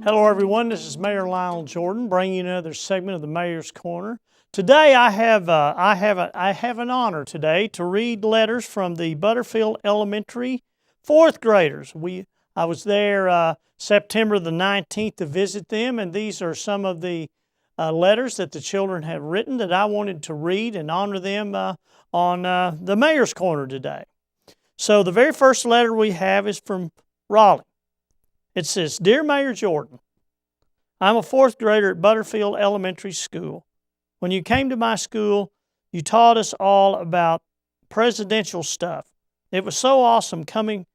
Hello, everyone. This is Mayor Lionel Jordan, bringing you another segment of the Mayor's Corner. Today, I have an honor today to read letters from the Butterfield Elementary fourth graders. I was there September the 19th to visit them, and these are some of the letters that the children have written that I wanted to read and honor them on the Mayor's Corner today. So the very first letter we have is from Raleigh. It says, "Dear Mayor Jordan, I'm a fourth grader at Butterfield Elementary School. When you came to my school, you taught us all about presidential stuff. It was so awesome coming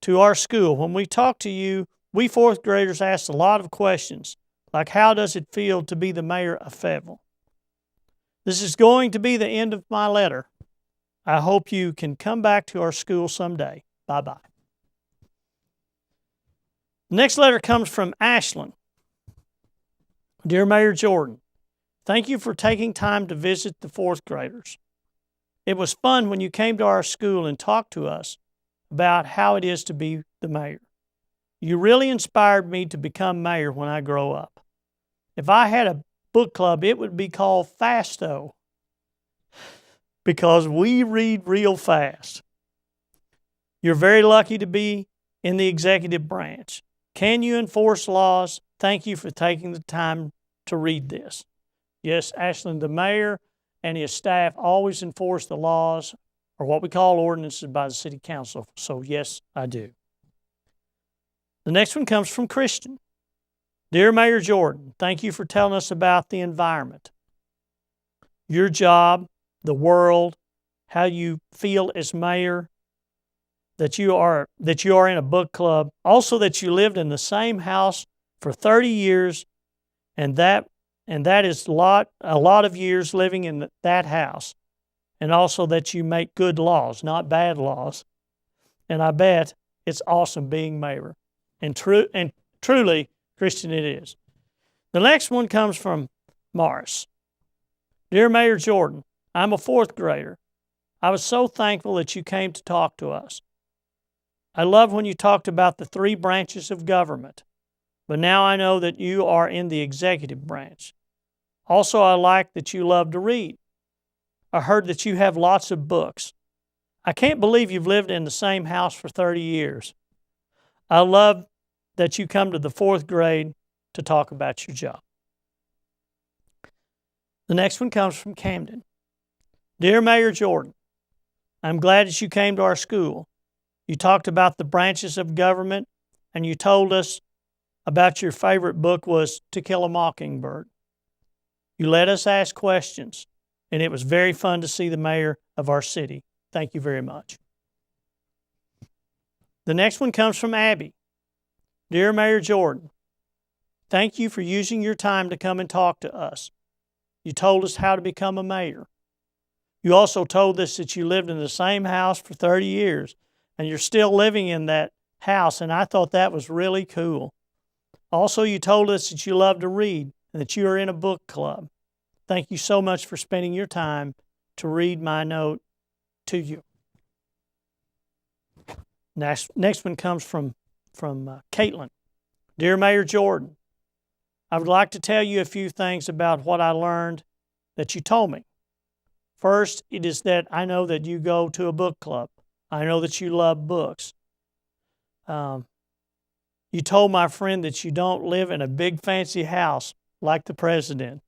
to our school. When we talked to you, we fourth graders asked a lot of questions, like how does it feel to be the mayor of Fayetteville? This is going to be the end of my letter. I hope you can come back to our school someday. Bye-bye." The next letter comes from Ashland. "Dear Mayor Jordan, thank you for taking time to visit the fourth graders. It was fun when you came to our school and talked to us about how it is to be the mayor. You really inspired me to become mayor when I grow up. If I had a book club, it would be called Fasto, because we read real fast. You're very lucky to be in the executive branch. Can you enforce laws? Thank you for taking the time to read this." Yes, Ashland, the mayor and his staff always enforce the laws, or what we call ordinances, by the city council. So yes, I do. The next one comes from Christian. "Dear Mayor Jordan, thank you for telling us about the environment, your job, the world, how you feel as mayor, that you are in a book club, also that you lived in the same house for 30 years, and that is a lot of years living in that house, and also that you make good laws, not bad laws. And I bet it's awesome being mayor." And truly, Christian, it is. The next one comes from Morris. "Dear Mayor Jordan, I'm a fourth grader. I was so thankful that you came to talk to us. I love when you talked about the three branches of government, but now I know that you are in the executive branch. Also, I like that you love to read. I heard that you have lots of books. I can't believe you've lived in the same house for 30 years. I love that you come to the fourth grade to talk about your job." The next one comes from Camden. "Dear Mayor Jordan, I'm glad that you came to our school. You talked about the branches of government, and you told us about your favorite book was To Kill a Mockingbird. You let us ask questions, and it was very fun to see the mayor of our city. Thank you very much." The next one comes from Abby. "Dear Mayor Jordan, thank you for using your time to come and talk to us. You told us how to become a mayor. You also told us that you lived in the same house for 30 years, and you're still living in that house, and I thought that was really cool. Also, you told us that you love to read and that you are in a book club. Thank you so much for spending your time to read my note to you." Next one comes from Caitlin. "Dear Mayor Jordan, I would like to tell you a few things about what I learned that you told me. First, it is that I know that you go to a book club. I know that you love books. You told my friend that you don't live in a big fancy house like the president.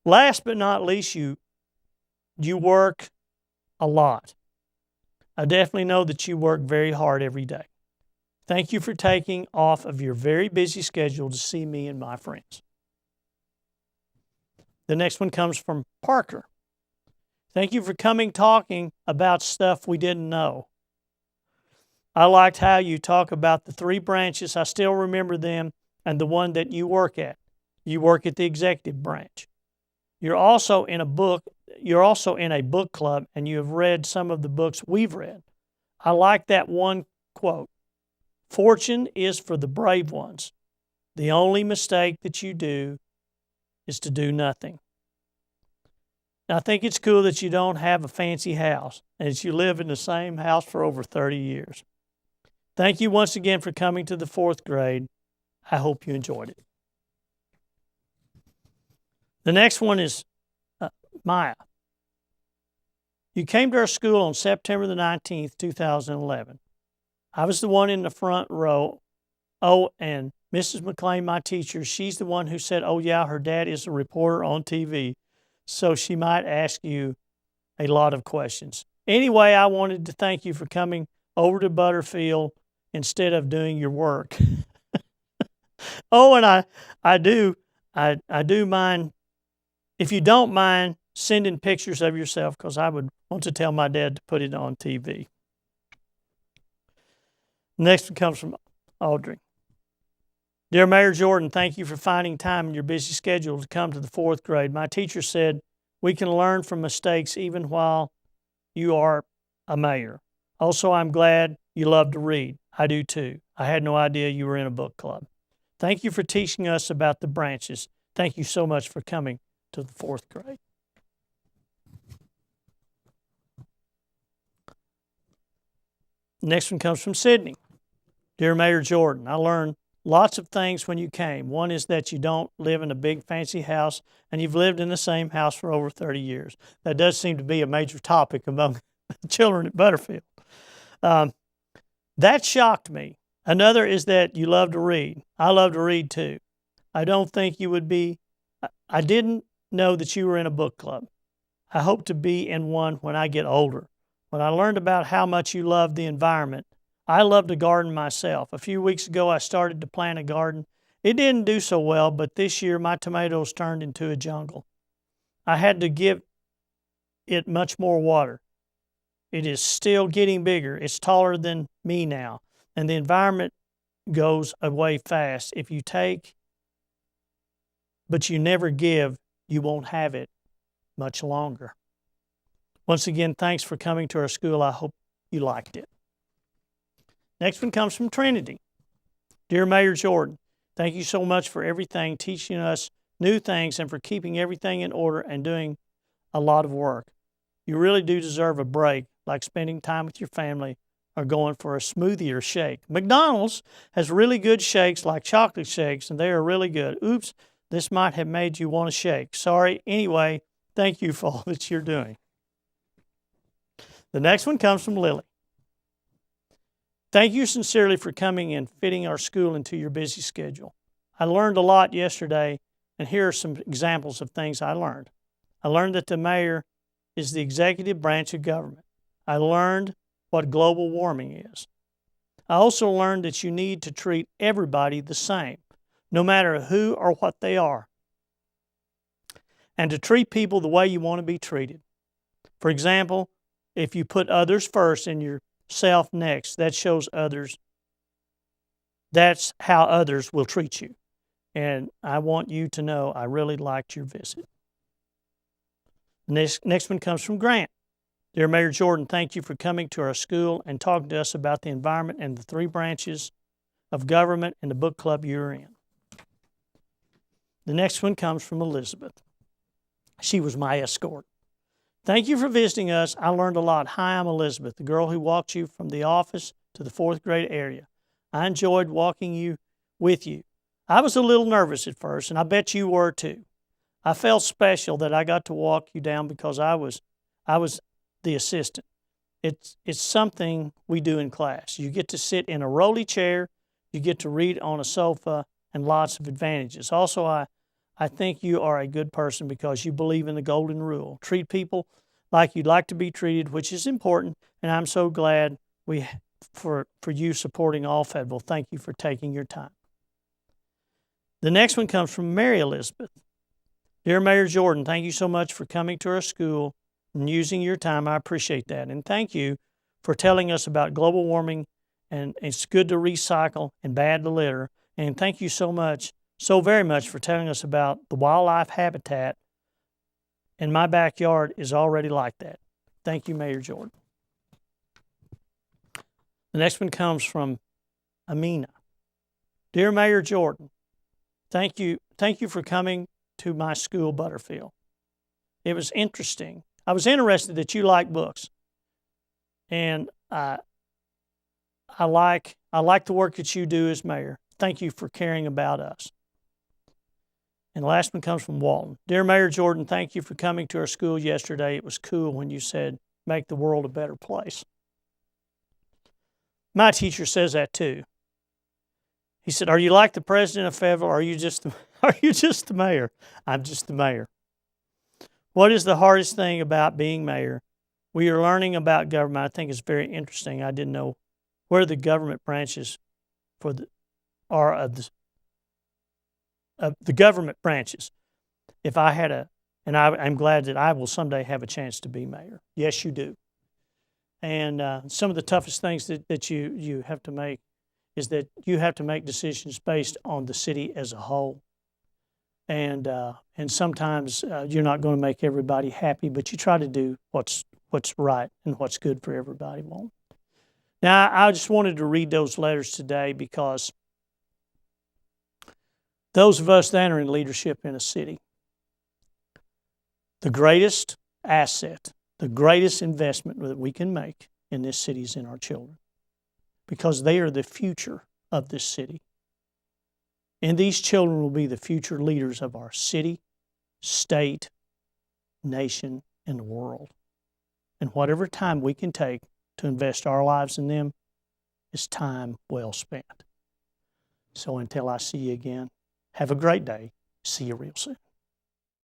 Last but not least, you work a lot. I definitely know that you work very hard every day. Thank you for taking off of your very busy schedule to see me and my friends." The next one comes from Parker. "Thank you for coming talking about stuff we didn't know. I liked how you talk about the three branches. I still remember them, and the one that you work at. You work at the executive branch. You're also in a book club, and you have read some of the books we've read. I like that one quote. Fortune is for the brave ones. The only mistake that you do is to do nothing. Now, I think it's cool that you don't have a fancy house and that you live in the same house for over 30 years. Thank you once again for coming to the 4th grade. I hope you enjoyed it. The next one is Maya. You came to our school on September the 19th, 2011. I was the one in the front row. Oh, and Mrs. McLean, my teacher, she's the one who said, oh, yeah, her dad is a reporter on TV, so she might ask you a lot of questions. Anyway, I wanted to thank you for coming over to Butterfield instead of doing your work. Oh, and I do mind, if you don't mind, sending pictures of yourself, because I would want to tell my dad to put it on TV. Next one comes from Audrey. Dear Mayor Jordan, thank you for finding time in your busy schedule to come to the 4th grade. My teacher said we can learn from mistakes even while you are a mayor. Also, I'm glad you love to read. I do too. I had no idea you were in a book club. Thank you for teaching us about the branches. Thank you so much for coming to the 4th grade. Next one comes from Sydney. Dear Mayor Jordan, I learned lots of things when you came. One is that you don't live in a big fancy house, and you've lived in the same house for over 30 years. That does seem to be a major topic among the children at Butterfield. That shocked me. Another is that you love to read. I love to read too. I don't think you would be, I didn't know that you were in a book club. I hope to be in one when I get older. When I learned about how much you love the environment, I love to garden myself. A few weeks ago, I started to plant a garden. It didn't do so well, but this year my tomatoes turned into a jungle. I had to give it much more water. It is still getting bigger. It's taller than me now, and the environment goes away fast. If you take, but you never give, you won't have it much longer. Once again, thanks for coming to our school. I hope you liked it. Next one comes from Trinity. Dear Mayor Jordan, thank you so much for everything, teaching us new things and for keeping everything in order and doing a lot of work. You really do deserve a break, like spending time with your family or going for a smoothie or shake. McDonald's has really good shakes like chocolate shakes, and they are really good. Oops, this might have made you want a shake. Sorry. Anyway, thank you for all that you're doing. The next one comes from Lily. Thank you sincerely for coming and fitting our school into your busy schedule. I learned a lot yesterday, and here are some examples of things I learned. I learned that the mayor is the executive branch of government. I learned what global warming is. I also learned that you need to treat everybody the same, no matter who or what they are, and to treat people the way you want to be treated. For example, if you put others first and yourself next, that shows others, that's how others will treat you. And I want you to know I really liked your visit. Next one comes from Grant. Dear Mayor Jordan, thank you for coming to our school and talking to us about the environment and the 3 branches of government and the book club you're in. The next one comes from Elizabeth. She was my escort. Thank you for visiting us. I learned a lot. Hi, I'm Elizabeth, the girl who walked you from the office to the 4th grade area. I enjoyed walking with you. I was a little nervous at first, and I bet you were too. I felt special that I got to walk you down because I was the assistant. It's something we do in class. You get to sit in a rolly chair, you get to read on a sofa, and lots of advantages. Also, I think you are a good person because you believe in the golden rule. Treat people like you'd like to be treated, which is important, and I'm so glad for you supporting all Fayetteville. Thank you for taking your time. The next one comes from Mary Elizabeth. Dear Mayor Jordan, thank you so much for coming to our school and using your time. I appreciate that. And thank you for telling us about global warming, and it's good to recycle and bad to litter. And thank you so very much for telling us about the wildlife habitat. And my backyard is already like that. Thank you, Mayor Jordan. The next one comes from Amina. Dear Mayor Jordan, thank you for coming to my school, Butterfield. It was interesting. I was interested that you like books. And I I like the work that you do as mayor. Thank you for caring about us. And the last one comes from Walton. Dear Mayor Jordan, thank you for coming to our school yesterday. It was cool when you said, make the world a better place. My teacher says that too. He said, are you like the president of federal, or are you just the mayor? I'm just the mayor. What is the hardest thing about being mayor? We are learning about government. I think it's very interesting. I didn't know where the government branches are of the government branches. If I had I'm glad that I will someday have a chance to be mayor. Yes, you do. And some of the toughest things that you have to make is that you have to make decisions based on the city as a whole. And sometimes you're not going to make everybody happy, but you try to do what's right and what's good for everybody. Now, I just wanted to read those letters today because those of us that are in leadership in a city, the greatest asset, the greatest investment that we can make in this city is in our children, because they are the future of this city. And these children will be the future leaders of our city, state, nation, and the world. And whatever time we can take to invest our lives in them is time well spent. So until I see you again, have a great day. See you real soon.